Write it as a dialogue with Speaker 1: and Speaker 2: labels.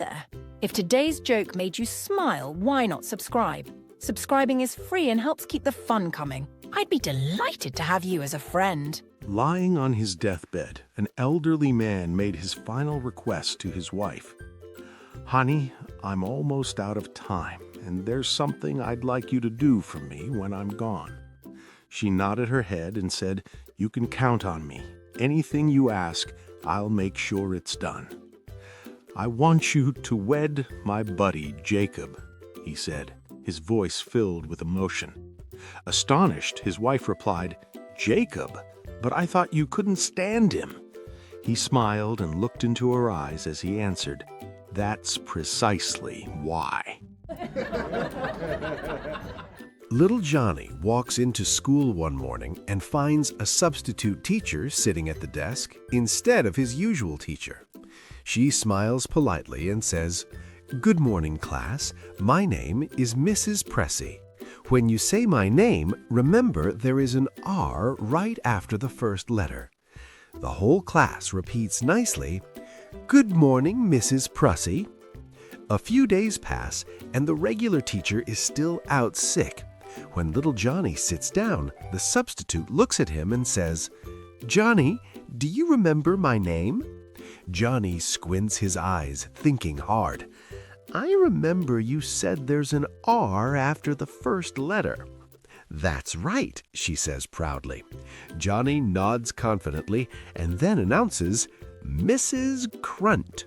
Speaker 1: there. If today's joke made you smile, why not subscribe? Subscribing is free and helps keep the fun coming. I'd be delighted to have you as a friend.
Speaker 2: Lying on his deathbed, an elderly man made his final request to his wife. "Honey, I'm almost out of time, and there's something I'd like you to do for me when I'm gone." She nodded her head and said, "You can count on me. Anything you ask, I'll make sure it's done." "I want you to wed my buddy, Jacob," he said, his voice filled with emotion. Astonished, his wife replied, "Jacob? But I thought you couldn't stand him." He smiled and looked into her eyes as he answered, "That's precisely why."
Speaker 3: Little Johnny walks into school one morning and finds a substitute teacher sitting at the desk instead of his usual teacher. She smiles politely and says, "Good morning, class. My name is Mrs. Pressy. When you say my name, remember there is an R right after the first letter." The whole class repeats nicely, "Good morning, Mrs. Pressy." A few days pass, and the regular teacher is still out sick. When little Johnny sits down, the substitute looks at him and says, "Johnny, do you remember my name?" Johnny squints his eyes, thinking hard. "I remember you said there's an R after the first letter." "That's right," she says proudly. Johnny nods confidently and then announces, "Mrs. Crunt."